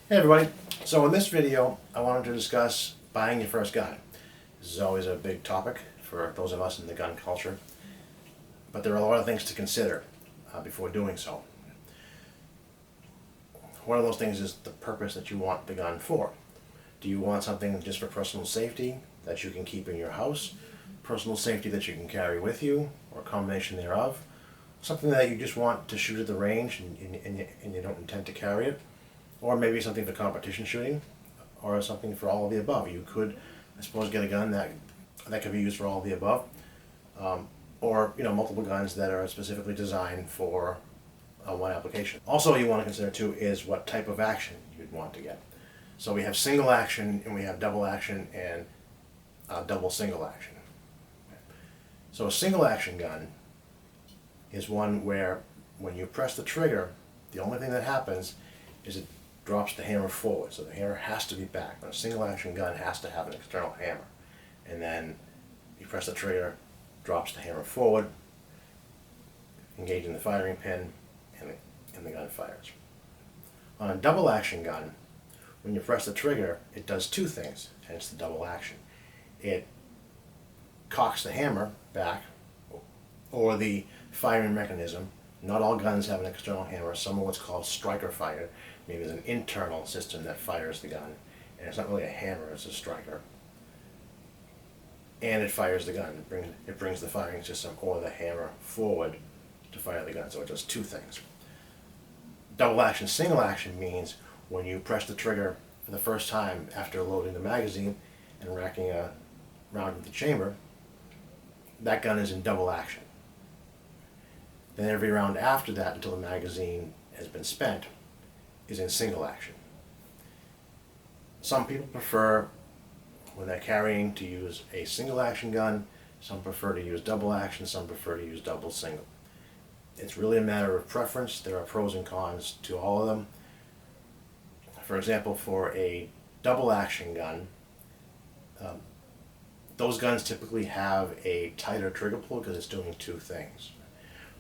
Hey everybody, so in this video I wanted to discuss buying your first gun. This is always a big topic for those of us in the gun culture, but there are a lot of things to consider before doing so. One of those things is the purpose that you want the gun for. Do you want something just for personal safety that you can keep in your house, personal safety that you can carry with you, or a combination thereof, something that you just want to shoot at the range and you don't intend to carry it? Or maybe something for competition shooting, or something for all of the above. You could, I suppose, get a gun that could be used for all of the above, or multiple guns that are specifically designed for one application. Also, you want to consider too is what type of action you'd want to get. So we have single action, and we have double action, and double single action. So a single action gun is one where when you press the trigger, the only thing that happens is it drops the hammer forward. So the hammer has to be back. But a single action gun has to have an external hammer. And then you press the trigger, drops the hammer forward, engaging the firing pin, and the gun fires. On a double action gun, when you press the trigger, it does two things, hence the double action. It cocks the hammer back, or the firing mechanism. Not all guns have an external hammer. Some are what's called striker fired. Maybe there's an internal system that fires the gun, and it's not really a hammer, it's a striker. And it fires the gun. It brings the firing system or the hammer forward to fire the gun. So it does two things. Double action, single action means when you press the trigger for the first time after loading the magazine and racking a round into the chamber, that gun is in double action. Then every round after that until the magazine has been spent is in single action. Some people prefer, when they're carrying, to use a single action gun. Some prefer to use double action. Some prefer to use double single. It's really a matter of preference. There are pros and cons to all of them. For example, for a double action gun, those guns typically have a tighter trigger pull because it's doing two things.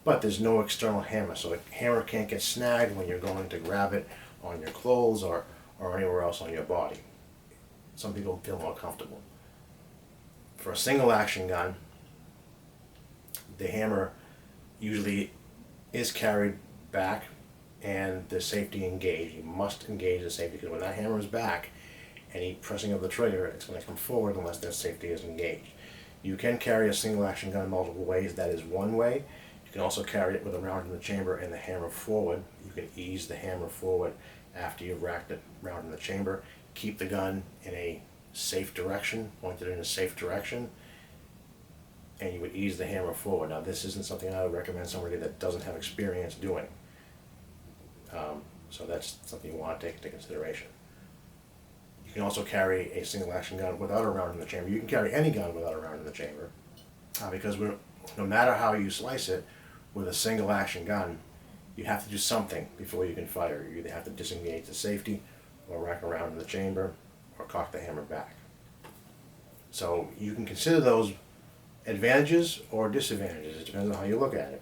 But there's no external hammer, so the hammer can't get snagged when you're going to grab it on your clothes or anywhere else on your body. Some people feel more comfortable. For a single action gun, the hammer usually is carried back and the safety engaged. You must engage the safety, because when that hammer is back, any pressing of the trigger, it's going to come forward unless that safety is engaged. You can carry a single action gun in multiple ways. That is one way. You can also carry it with a round in the chamber and the hammer forward. You can ease the hammer forward after you've racked it round in the chamber. Keep the gun in a safe direction, pointed in a safe direction, and you would ease the hammer forward. Now, this isn't something I would recommend somebody that doesn't have experience doing. So that's something you want to take into consideration. You can also carry a single action gun without a round in the chamber. You can carry any gun without a round in the chamber, because no matter how you slice it, with a single action gun, you have to do something before you can fire. You either have to disengage the safety, or rack around in the chamber, or cock the hammer back. So you can consider those advantages or disadvantages. It depends on how you look at it.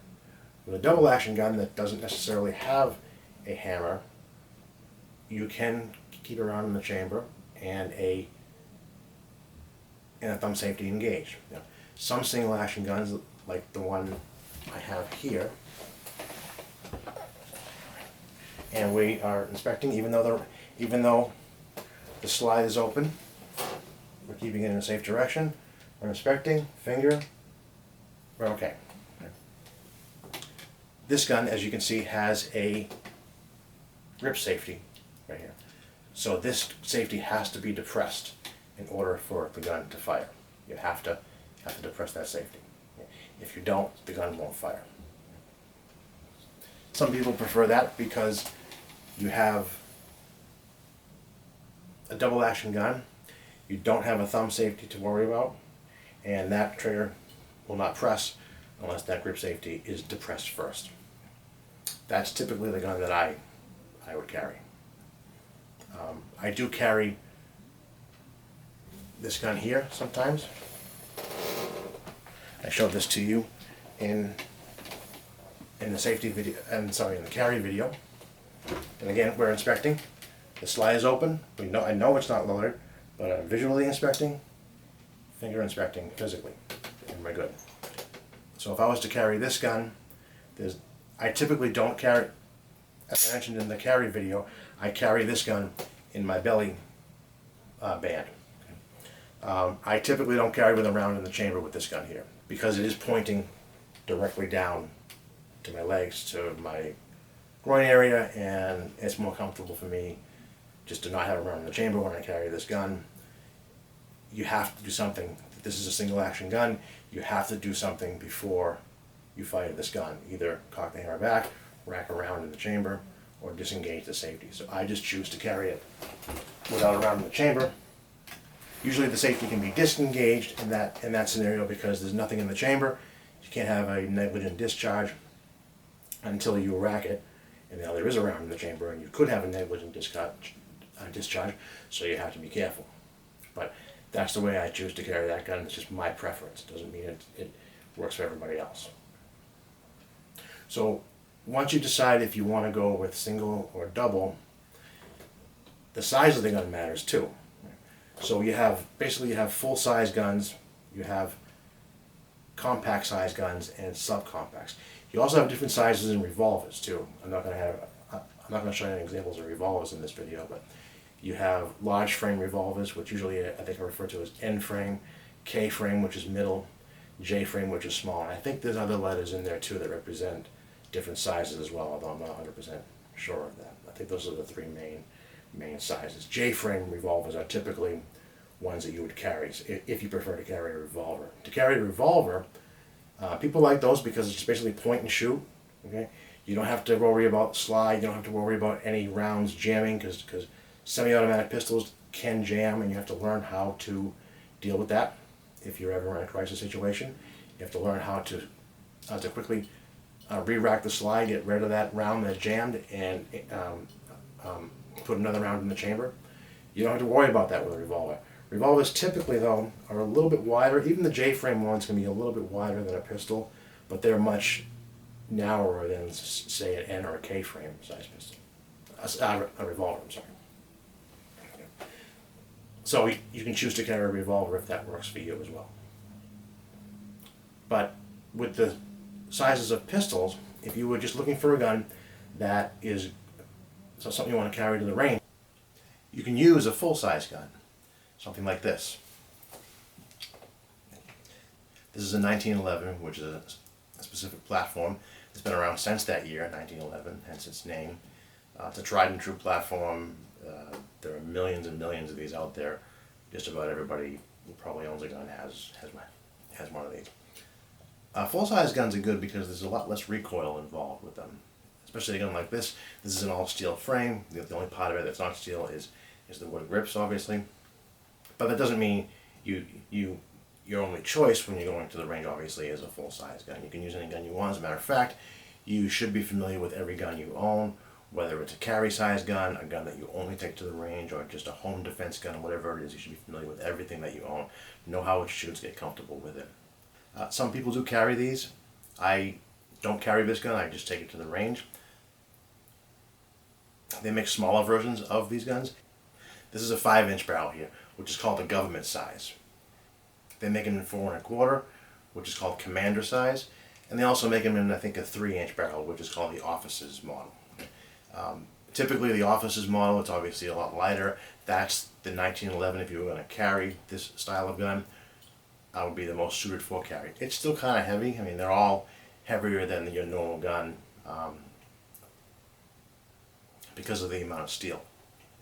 With a double action gun that doesn't necessarily have a hammer, you can keep it around in the chamber and a thumb safety engaged. Some single action guns, like the one I have here, and we are inspecting, even though the slide is open, we're keeping it in a safe direction. We're inspecting, finger, we're okay. This gun, as you can see, has a grip safety right here. So this safety has to be depressed in order for the gun to fire. You have to depress that safety. If you don't, the gun won't fire. Some people prefer that because you have a double action gun, you don't have a thumb safety to worry about, and that trigger will not press unless that grip safety is depressed first. That's typically the gun that I would carry. I do carry this gun here sometimes. I showed this to you in the safety video, in the carry video. And again, we're inspecting. The slide is open. I know it's not loaded, but I'm visually inspecting, finger inspecting physically, and we're good. So if I was to carry this gun, I typically don't carry, as I mentioned in the carry video, I carry this gun in my belly band. I typically don't carry with a round in the chamber with this gun here because it is pointing directly down to my legs, to my groin area, and it's more comfortable for me just to not have a round in the chamber when I carry this gun. You have to do something. This is a single action gun. You have to do something before you fire this gun. Either cock the hammer back, rack around in the chamber, or disengage the safety. So I just choose to carry it without a round in the chamber. Usually the safety can be disengaged in that scenario because there's nothing in the chamber. You can't have a negligent discharge until you rack it. And now there is a round in the chamber, and you could have a negligent discharge, so you have to be careful. But that's the way I choose to carry that gun. It's just my preference. It doesn't mean it works for everybody else. So once you decide if you want to go with single or double, the size of the gun matters too. So you have full-size guns, you have compact size guns, and subcompacts. You also have different sizes in revolvers too. I'm not going to show you any examples of revolvers in this video, but you have large frame revolvers, which usually I think are referred to as N frame, K frame, which is middle, J frame, which is small. And I think there's other letters in there too that represent different sizes as well, although I'm not 100% sure of that. I think those are the three main sizes. J frame revolvers are typically ones that you would carry if you prefer to carry a revolver. To carry a revolver, people like those because it's basically point and shoot. Okay, you don't have to worry about slide. You don't have to worry about any rounds jamming because semi-automatic pistols can jam, and you have to learn how to deal with that. If you're ever in a crisis situation, you have to learn how to quickly re-rack the slide, get rid of that round that's jammed, and put another round in the chamber. You don't have to worry about that with a revolver. Revolvers typically, though, are a little bit wider. Even the J-frame ones can be a little bit wider than a pistol, but they're much narrower than, say, an N or a K-frame size pistol. A revolver, I'm sorry. So you can choose to carry a revolver if that works for you as well. But with the sizes of pistols, if you were just looking for a gun that is something you want to carry to the range, you can use a full-size gun, something like this. This is a 1911, which is a specific platform. It's been around since that year, 1911, hence its name. It's a tried and true platform. There are millions and millions of these out there. Just about everybody who probably owns a gun has one of these. Full-size guns are good because there's a lot less recoil involved with them. Especially a gun like this. This is an all-steel frame. The only part of it that's not steel is the wood grips, obviously. But that doesn't mean your only choice when you're going to the range, obviously, is a full-size gun. You can use any gun you want. As a matter of fact, you should be familiar with every gun you own, whether it's a carry-size gun, a gun that you only take to the range, or just a home defense gun, whatever it is. You should be familiar with everything that you own. Know how it shoots, get comfortable with it. Some people do carry these. I don't carry this gun, I just take it to the range. They make smaller versions of these guns. This is a 5-inch barrel here, which is called the government size. They make them in 4 1/4, which is called commander size. And they also make them in, I think, a 3-inch barrel, which is called the officer's model. Typically the officer's model, it's obviously a lot lighter. That's the 1911. If you were going to carry this style of gun, would be the most suited for carry. It's still kind of heavy. I mean, they're all heavier than your normal gun because of the amount of steel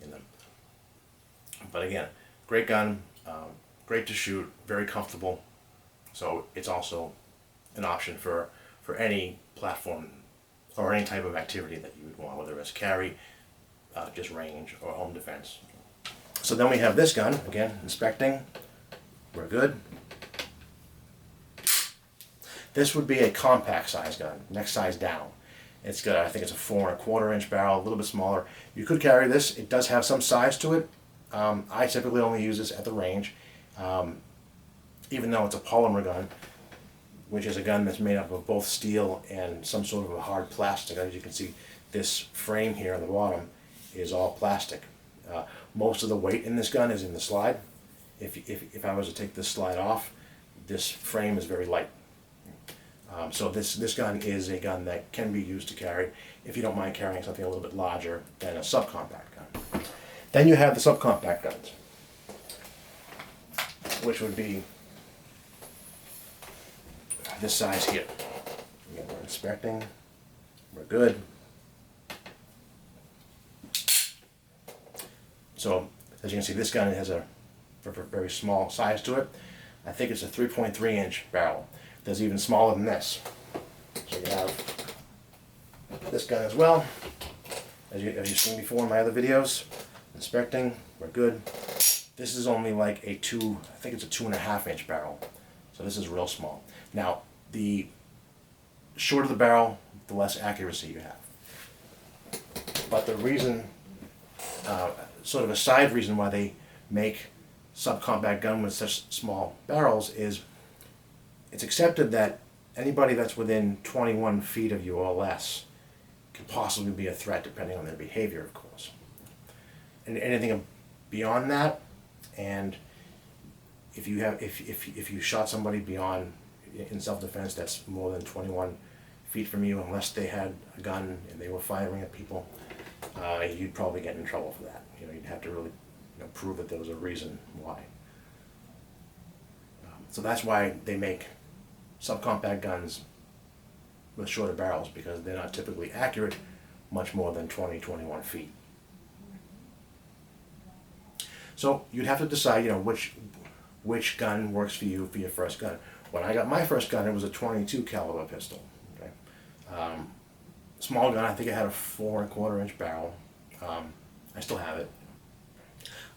in them. But again, great gun, great to shoot, very comfortable. So it's also an option for any platform or any type of activity that you would want, whether it's carry, just range, or home defense. So then we have this gun, again, inspecting, we're good. This would be a compact size gun, next size down. It's got, I think it's a 4 1/4 inch barrel, a little bit smaller. You could carry this, it does have some size to it. I typically only use this at the range, even though it's a polymer gun, which is a gun that's made up of both steel and some sort of a hard plastic. As you can see, this frame here on the bottom is all plastic. Most of the weight in this gun is in the slide. If I was to take this slide off, this frame is very light. So this gun is a gun that can be used to carry if you don't mind carrying something a little bit larger than a subcompact gun. Then you have the subcompact guns, which would be this size here. Again, we're inspecting, we're good. So as you can see, this gun has a very small size to it. I think it's a 3.3 inch barrel. There's even smaller than this. So you have this gun as well. As you've seen before in my other videos, inspecting, we're good. This is only like I think it's a 2.5 inch barrel. So this is real small. Now, the shorter the barrel, the less accuracy you have. But the reason, sort of a side reason why they make subcompact gun with such small barrels is it's accepted that anybody that's within 21 feet of you or less can possibly be a threat, depending on their behavior, of course. And anything beyond that, and if you shot somebody beyond in self-defense that's more than 21 feet from you, unless they had a gun and they were firing at people, you'd probably get in trouble for that. You'd have to really prove that there was a reason why. So that's why they make subcompact guns with shorter barrels, because they're not typically accurate much more than 21 feet. So you'd have to decide, which gun works for you for your first gun. When I got my first gun, it was a .22 caliber pistol. Okay? Small gun. I think it had a 4.25 inch barrel. I still have it.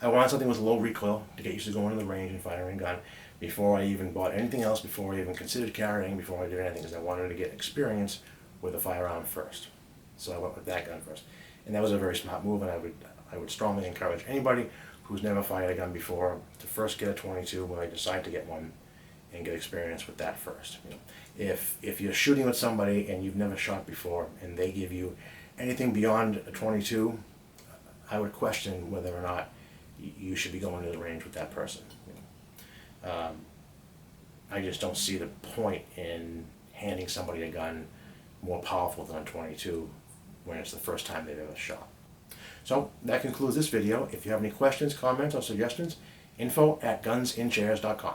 I wanted something with low recoil to get used to going to the range and firing a gun before I even bought anything else, before I even considered carrying, before I did anything, because I wanted to get experience with a firearm first. So I went with that gun first. And that was a very smart move, and I would strongly encourage anybody who's never fired a gun before to first get a .22 when they decide to get one, and get experience with that first. If you're shooting with somebody and you've never shot before and they give you anything beyond a .22, I would question whether or not you should be going to the range with that person. I just don't see the point in handing somebody a gun more powerful than a .22 when it's the first time they've ever shot. So that concludes this video. If you have any questions, comments, or suggestions, info@gunsinchairs.com.